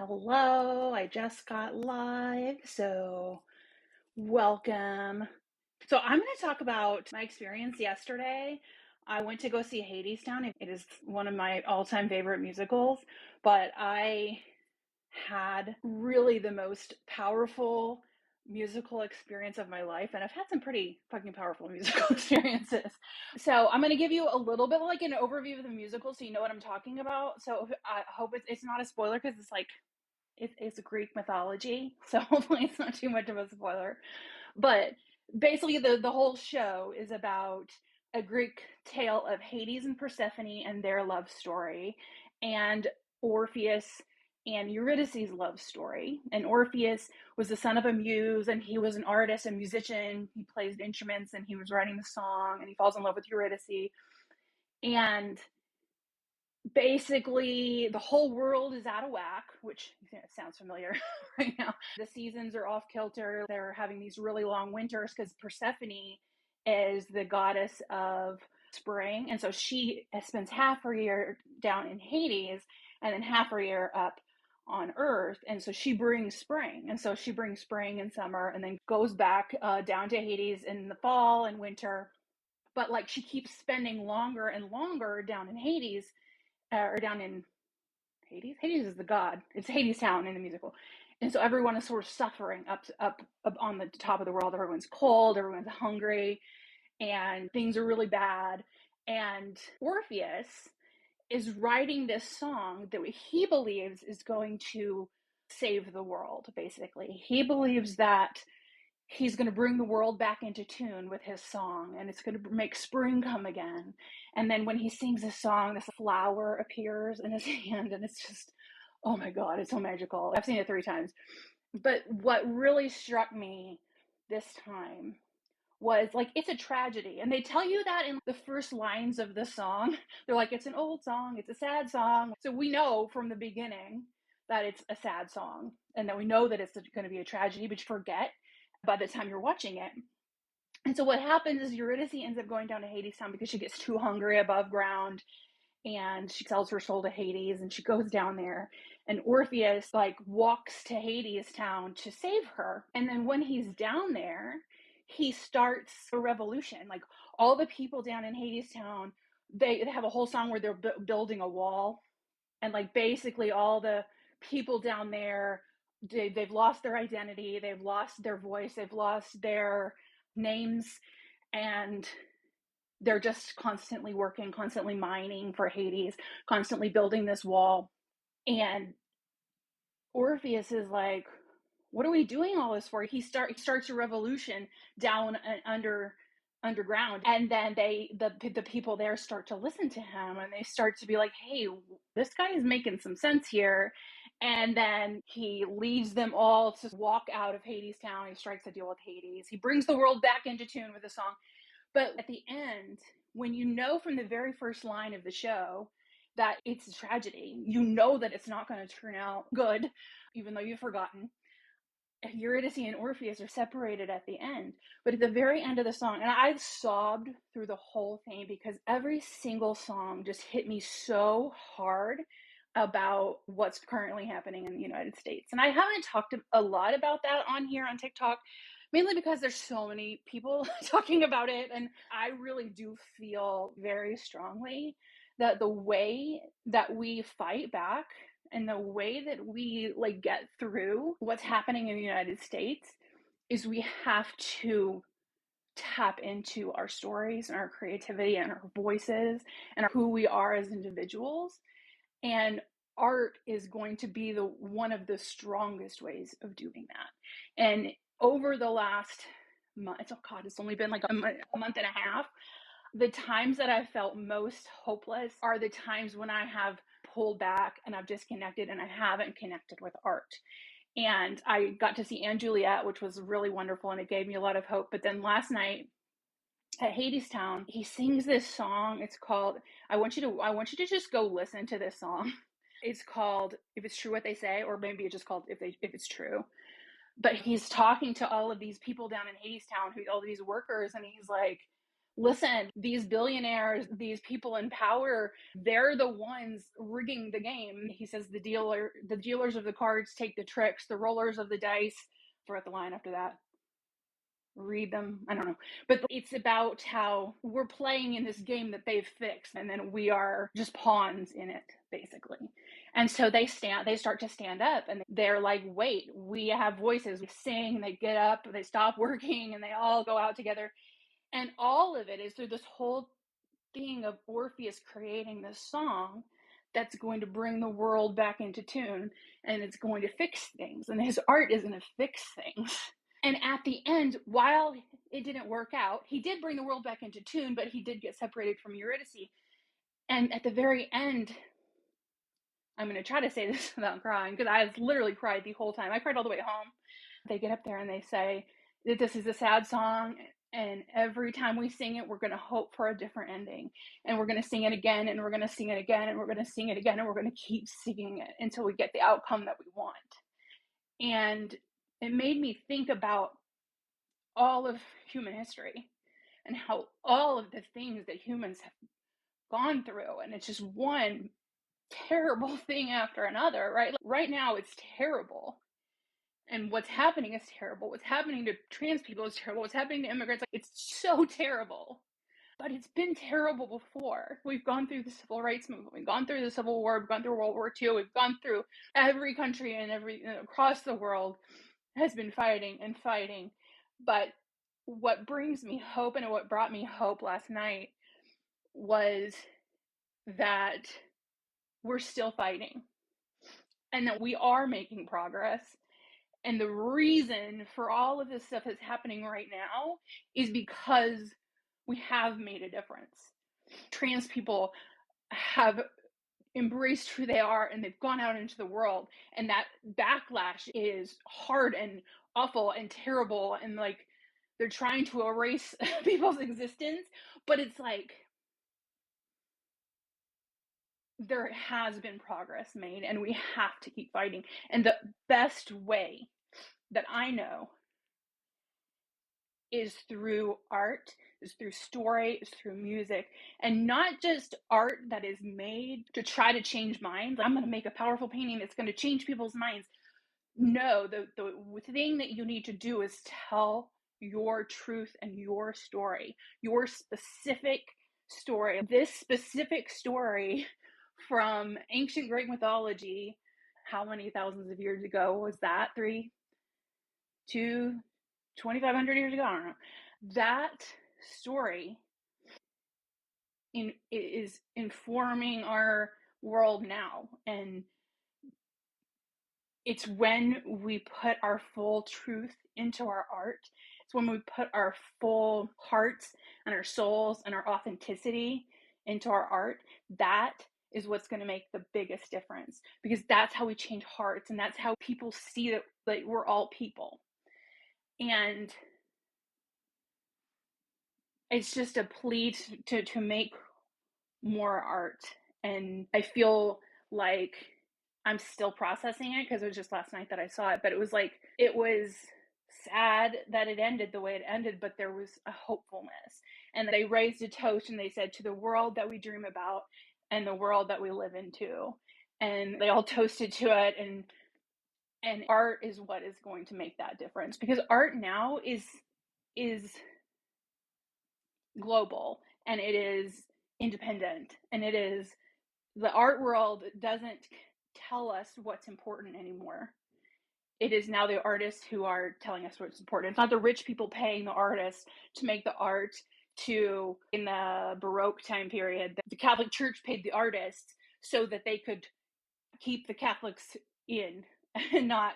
Hello, I just got live, so welcome. So I'm going to talk about my experience yesterday. I went to go see Hadestown. It is one of my all-time favorite musicals, but I had really the most powerful musical experience of my life, and I've had some pretty fucking powerful musical experiences. So I'm going to give you a little bit like an overview of the musical so you know what I'm talking about. So I hope it's not a spoiler because it's Greek mythology, so hopefully it's not too much of a spoiler. But basically, the whole show is about a Greek tale of Hades and Persephone and their love story, and Orpheus and Eurydice's love story. And Orpheus was the son of a muse, and he was an artist, a musician. He plays instruments, and he was writing the song, and he falls in love with Eurydice. And basically the whole world is out of whack, which sounds familiar right now. The seasons are off kilter. They're having these really long winters because Persephone is the goddess of spring, and so she spends half her year down in Hades and then half her year up on Earth. And so she brings spring, and so she brings spring and summer and then goes back down to Hades in the fall and winter. But like she keeps spending longer and longer down in Hades, or down in Hades. Hades is the god. It's Hadestown in the musical. And so everyone is sort of suffering up on the top of the world. Everyone's cold, everyone's hungry, and things are really bad. And Orpheus is writing this song that he believes is going to save the world, basically. He believes that he's going to bring the world back into tune with his song, and it's going to make spring come again. And then when he sings this song, this flower appears in his hand, and it's just, oh my God, it's so magical. I've seen it 3 times. But what really struck me this time was like, it's a tragedy. And they tell you that in the first lines of the song. They're like, it's an old song, it's a sad song. So we know from the beginning that it's a sad song, and that we know that it's going to be a tragedy, but you forget by the time you're watching it. And so what happens is Eurydice ends up going down to Hadestown because she gets too hungry above ground, and she sells her soul to Hades, and she goes down there, and Orpheus like walks to Hadestown to save her. And then when he's down there, he starts a revolution. Like all the people down in Hadestown, they have a whole song where they're building a wall, and like basically all the people down there, they've lost their identity, they've lost their voice, they've lost their names, and they're just constantly working, constantly mining for Hades, constantly building this wall. And Orpheus is like, what are we doing all this for? He starts a revolution down underground, and then the people there start to listen to him, and they start to be like, hey, this guy is making some sense here. And then he leads them all to walk out of Hadestown. He strikes a deal with Hades. He brings the world back into tune with the song. But at the end, when you know from the very first line of the show that it's a tragedy, you know that it's not going to turn out good, even though you've forgotten. Eurydice and Orpheus are separated at the end. But at the very end of the song, and I sobbed through the whole thing because every single song just hit me so hard about what's currently happening in the United States. And I haven't talked a lot about that on here on TikTok, mainly because there's so many people talking about it. And I really do feel very strongly that the way that we fight back and the way that we like get through what's happening in the United States is we have to tap into our stories and our creativity and our voices and who we are as individuals. And art is going to be one of the strongest ways of doing that. And over the last month, oh God, it's only been like a month and a half. The times that I've felt most hopeless are the times when I have pulled back and I've disconnected and I haven't connected with art. And I got to see Anne Juliet, which was really wonderful, and it gave me a lot of hope. But then last night at Hadestown, he sings this song. It's called, I want you to just go listen to this song. It's called If It's True What They Say, or maybe it's just called If It's True. But he's talking to all of these people down in Hadestown, all these workers, and he's like, listen, these billionaires, these people in power, they're the ones rigging the game. He says the dealers of the cards take the tricks, the rollers of the dice. Forget the line after that. Read them. I don't know. But it's about how we're playing in this game that they've fixed, and then we are just pawns in it, basically. And so they start to stand up, and they're like, wait, we have voices. We sing, they get up, they stop working, and they all go out together. And all of it is through this whole thing of Orpheus creating this song that's going to bring the world back into tune, and it's going to fix things. And his art is going to fix things. And at the end, while it didn't work out, he did bring the world back into tune, but he did get separated from Eurydice. And at the very end, I'm going to try to say this without crying, because I literally cried the whole time. I cried all the way home. They get up there and they say that this is a sad song, and every time we sing it, we're going to hope for a different ending. And we're going to sing it again, and we're going to sing it again, and we're going to sing it again, and we're going to keep singing it until we get the outcome that we want. And it made me think about all of human history and how all of the things that humans have gone through, and it's just one terrible thing after another, right? Like right now it's terrible, and what's happening is terrible. What's happening to trans people is terrible. What's happening to immigrants, like, it's so terrible. But it's been terrible before. We've gone through the civil rights movement, we've gone through the Civil War, we've gone through World War II, we've gone through every country and across the world has been fighting and fighting. But what brings me hope, and what brought me hope last night, was that we're still fighting and that we are making progress. And the reason for all of this stuff that's happening right now is because we have made a difference. Trans people have embraced who they are, and they've gone out into the world, and that backlash is hard and awful and terrible, and like they're trying to erase people's existence, but it's like there has been progress made, and we have to keep fighting. And the best way that I know is through art, is through story, is through music, and not just art that is made to try to change minds. I'm going to make a powerful painting that's going to change people's minds. No, the thing that you need to do is tell your truth and your story, your specific story. This specific story from ancient Greek mythology. How many thousands of years ago was that? 2,500 years ago? I don't know. That story is informing our world now. And it's when we put our full truth into our art. It's when we put our full hearts and our souls and our authenticity into our art. That is what's going to make the biggest difference, because that's how we change hearts, and that's how people see that, like, we're all people. And it's just a plea to make more art. And I feel like I'm still processing it, because it was just last night that I saw it, but it was sad that it ended the way it ended, but there was a hopefulness. And they raised a toast and they said, to the world that we dream about and the world that we live into. And they all toasted to it, and art is what is going to make that difference, because art now is global, and it is independent, and it is, the art world doesn't tell us what's important anymore. It is now the artists who are telling us what's important. It's not the rich people paying the artists to make the art. In the Baroque time period, the Catholic Church paid the artists so that they could keep the Catholics in and not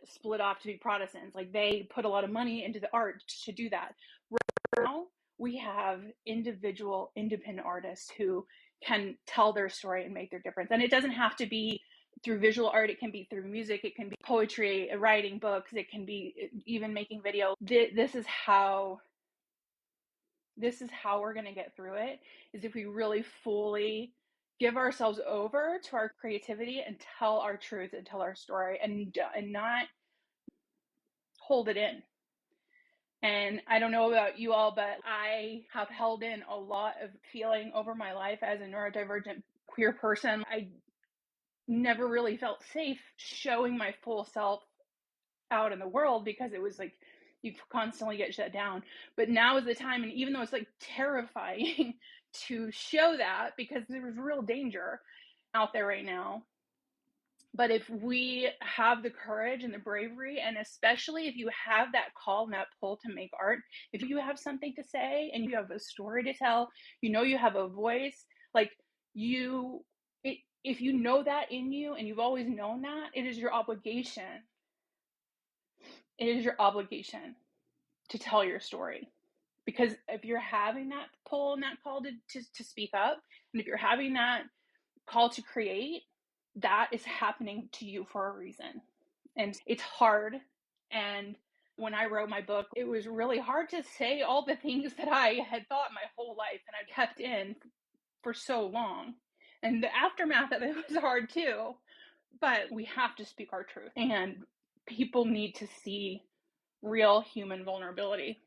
split off to be Protestants. Like, they put a lot of money into the art to do that. Right now, we have individual independent artists who can tell their story and make their difference. And it doesn't have to be through visual art. It can be through music. It can be poetry, writing books. It can be even making videos. This is how we're going to get through it, is if we really fully give ourselves over to our creativity and tell our truth and tell our story, and not hold it in. And I don't know about you all, but I have held in a lot of feeling over my life as a neurodivergent queer person. I never really felt safe showing my full self out in the world because it was like you constantly get shut down. But now is the time, and even though it's like terrifying to show that because there's real danger out there right now, but if we have the courage and the bravery, and especially if you have that call and that pull to make art, if you have something to say and you have a story to tell, you have a voice, like if you know that in you and you've always known that, it is your obligation. It is your obligation to tell your story. Because if you're having that pull and that call to speak up, and if you're having that call to create, that is happening to you for a reason. And it's hard. And when I wrote my book, it was really hard to say all the things that I had thought my whole life and I kept in for so long. And the aftermath of it was hard too. But we have to speak our truth. And people need to see real human vulnerability.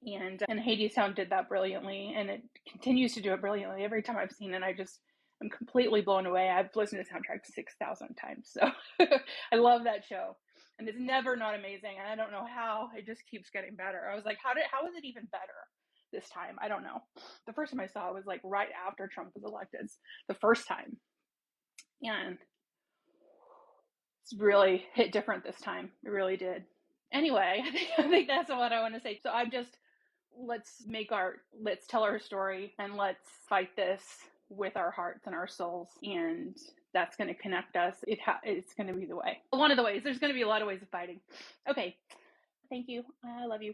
And Hadestown did that brilliantly, and it continues to do it brilliantly. Every time I've seen it, I'm completely blown away. I've listened to the soundtrack 6,000 times, so I love that show. And it's never not amazing, and I don't know how. It just keeps getting better. I was like, how is it even better this time? I don't know. The first time I saw it was like right after Trump was elected, the first time. And it's really hit different this time. It really did. Anyway, I think that's what I want to say. So let's make art, let's tell our story, and let's fight this with our hearts and our souls. And that's going to connect us. It's going to be the way. One of the ways. There's going to be a lot of ways of fighting. Okay. Thank you. I love you.